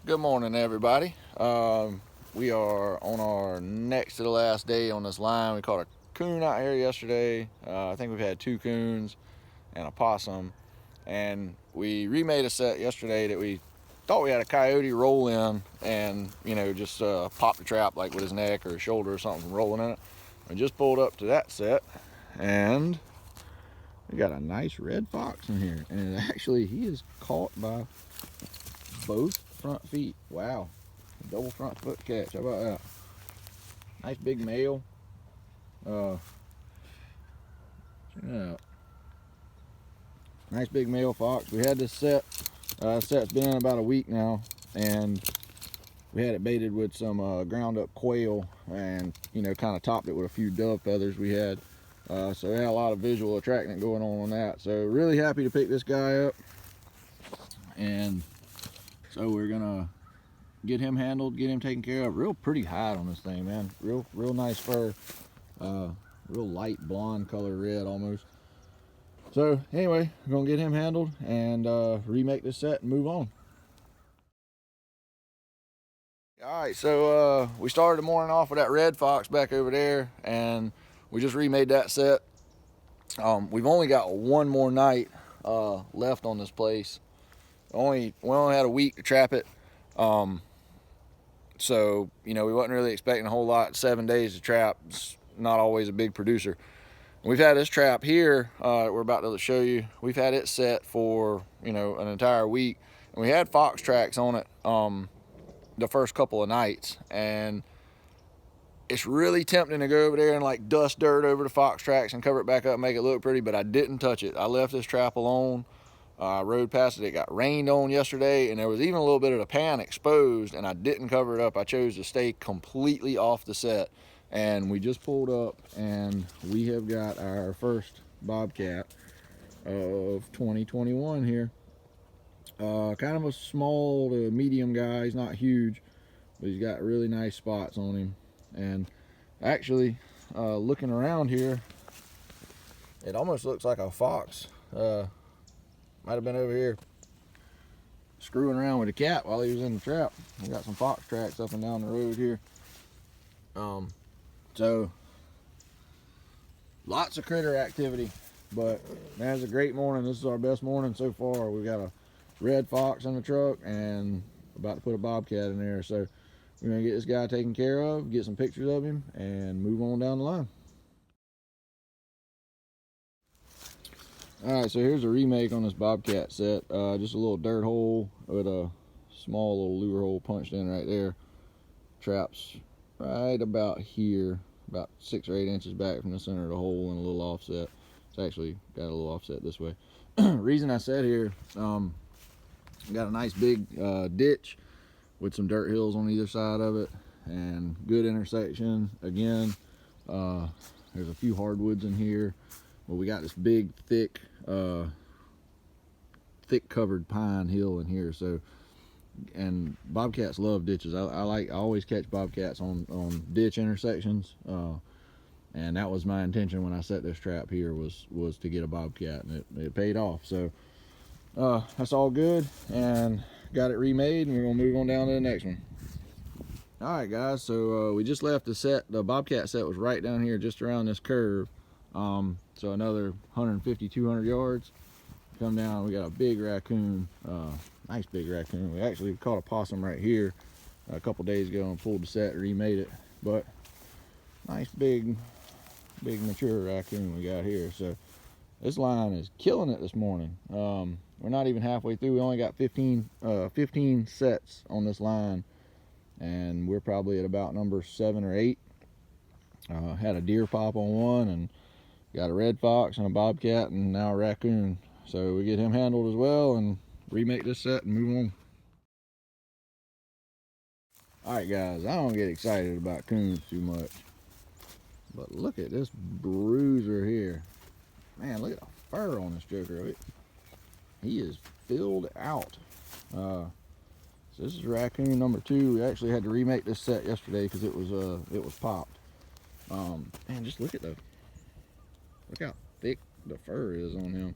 Good morning, everybody. We are on our next to the last day on this line. We caught a coon out here yesterday. I think we've had 2 coons and a possum, and we remade a set yesterday that we thought we had a coyote roll in, and just popped the trap like with his neck or his shoulder or something from rolling in it. We just pulled up to that set, and we got a nice red fox in here, and actually he is caught by both front feet. Wow, double front foot catch. How about that? Nice big male. Check that out. Nice big male fox. We had this set. Set's been in about a week now, and we had it baited with some ground up quail, and kind of topped it with a few dove feathers we had. So we had a lot of visual attractant going on that. So really happy to pick this guy up, and so we're gonna get him handled, get him taken care of. Real pretty hide on this thing, man. Real nice fur. Real light blonde color, red almost. So anyway, we're gonna get him handled and remake this set and move on. All right, so we started the morning off with that red fox back over there, and we just remade that set. We've only got one more night left on this place. We only had a week to trap it. So we wasn't really expecting a whole lot. 7 days to trap. It's not always a big producer. We've had this trap here we're about to show you. We've had it set for an entire week, and we had fox tracks on it the first couple of nights, and it's really tempting to go over there and like dust dirt over the fox tracks and cover it back up and make it look pretty, but I didn't touch it. I left this trap alone. I rode past it. It got rained on yesterday, and there was even a little bit of the pan exposed, and I didn't cover it up. I chose to stay completely off the set, and we just pulled up, and we have got our first bobcat of 2021 here. Kind of a small to medium guy. He's not huge, but he's got really nice spots on him. And actually, looking around here, it almost looks like a fox. Might have been over here screwing around with a cat while he was in the trap. We got some fox tracks up and down the road here. So lots of critter activity, but man, it's a great morning. This is our best morning so far. We got a red fox in the truck and about to put a bobcat in there. So we're gonna get this guy taken care of, get some pictures of him, and move on down the line. Alright, so here's a remake on this bobcat set. Just a little dirt hole with a small little lure hole punched in right there. Traps right about here, about 6 or 8 inches back from the center of the hole, and a little offset. It's actually got a little offset this way. Reason I said here, got a nice big ditch with some dirt hills on either side of it, and good intersection. Again, there's a few hardwoods in here. Well, we got this big, thick covered pine hill in here. So, and bobcats love ditches. I always catch bobcats on ditch intersections, and that was my intention when I set this trap here, was to get a bobcat, and it paid off. So that's all good, and got it remade, and we're gonna move on down to the next one. All right, guys. So we just left the set. The bobcat set was right down here, just around this curve. So another 150, 200 yards. Come down, we got a big raccoon, nice big raccoon. We actually caught a possum right here a couple days ago and pulled the set and remade it. But nice big mature raccoon we got here. So this line is killing it this morning. We're not even halfway through. We only got 15 sets on this line, and we're probably at about number 7 or 8. Had a deer pop on one, and got a red fox and a bobcat, and now a raccoon. So we get him handled as well and remake this set and move on. Alright guys, I don't get excited about coons too much, but look at this bruiser here. Man, look at the fur on this joker. He is filled out. So this is raccoon number 2. We actually had to remake this set yesterday because it was popped. Man, just look how thick the fur is on him.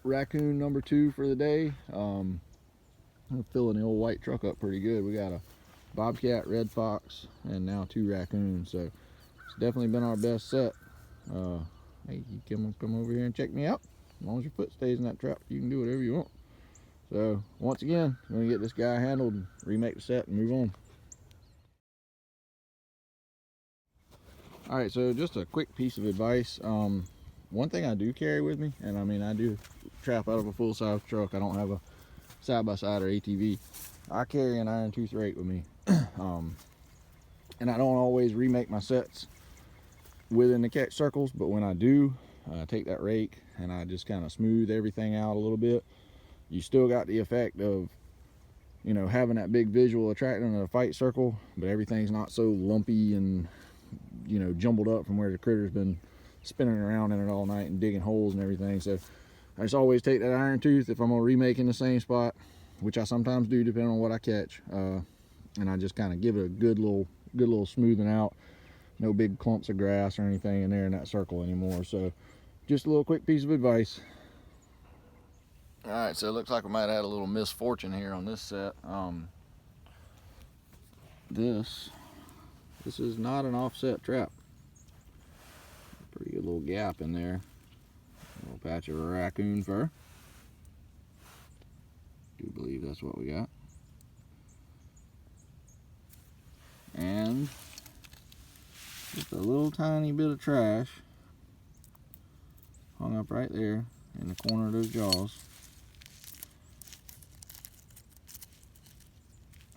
Raccoon number 2 for the day. I'm filling the old white truck up pretty good. We got a Bobcat, Red Fox, and now 2 Raccoons. So it's definitely been our best set. Hey, you come over here and check me out. As long as your foot stays in that trap, you can do whatever you want. So once again, I'm gonna get this guy handled and remake the set and move on. All right, so just a quick piece of advice. One thing I do carry with me, and I mean I do trap out of a full-size truck. I don't have a side-by-side or ATV. I carry an iron tooth rake with me. And I don't always remake my sets within the catch circles, but when I do, I take that rake and I just kind of smooth everything out a little bit. You still got the effect of, you know, having that big visual attracting in a fight circle, but everything's not so lumpy and, you know, jumbled up from where the critter's been spinning around in it all night and digging holes and everything. So I just always take that iron tooth if I'm gonna remake in the same spot, which I sometimes do depending on what I catch, and I just kind of give it a good little smoothing out. No big clumps of grass or anything in there in that circle anymore. So just a little quick piece of advice. All right, so it looks like we might have had a little misfortune here on this set. This is not an offset trap. Pretty good little gap in there. A little patch of raccoon fur. Do believe that's what we got. And just a little tiny bit of trash hung up right there in the corner of those jaws.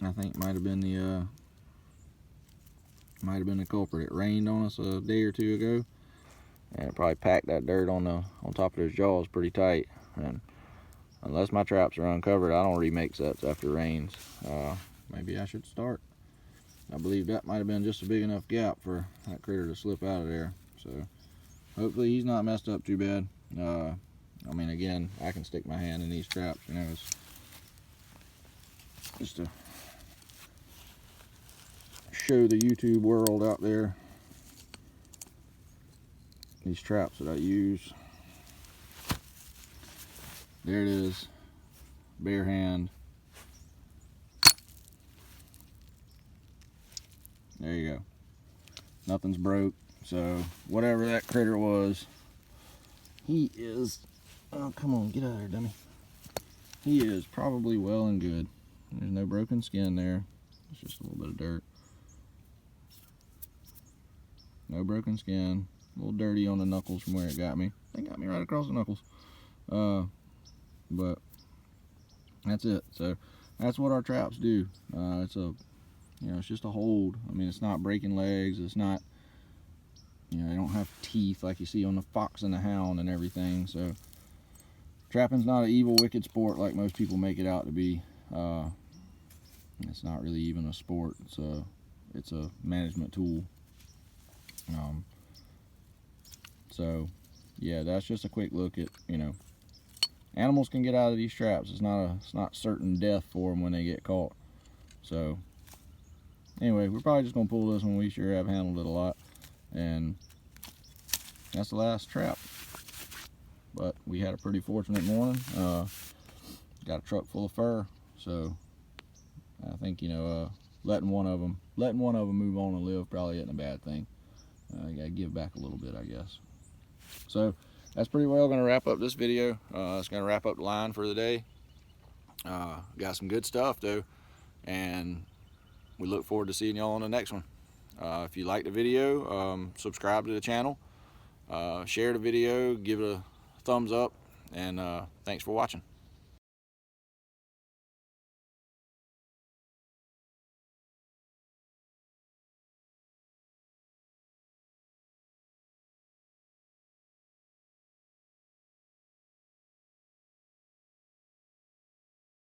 I think might have been the culprit. It rained on us a day or two ago, and it probably packed that dirt on top of those jaws pretty tight. And unless my traps are uncovered, I don't remake sets after rains. Maybe I should start. I believe that might have been just a big enough gap for that critter to slip out of there. So hopefully he's not messed up too bad. I mean, again, I can stick my hand in these traps, you know, it's just to show the YouTube world out there these traps that I use. There it is, bare hand. There you go. Nothing's broke. So whatever that critter was, he is, oh come on, get out of there, dummy. He is probably well and good. There's no broken skin there. It's just a little bit of dirt. No broken skin. A little dirty on the knuckles from where it got me. It got me right across the knuckles. But that's it. So that's what our traps do. It's a, you know, it's just a hold. I mean, it's not breaking legs. It's not, you know, they don't have teeth like you see on the fox and the hound and everything. So trapping's not an evil, wicked sport like most people make it out to be. It's not really even a sport. It's a management tool. So yeah, that's just a quick look at, you know, animals can get out of these traps. It's not certain death for them when they get caught. So anyway, we're probably just gonna pull this one. We sure have handled it a lot, and that's the last trap. But we had a pretty fortunate morning. Got a truck full of fur, so I think, you know, letting one of them move on and live probably isn't a bad thing. You gotta give back a little bit, I guess. So that's pretty well gonna wrap up this video. It's gonna wrap up the line for the day. Got some good stuff though, and we look forward to seeing y'all on the next one. If you like the video, subscribe to the channel, share the video, give it a thumbs up, and thanks for watching.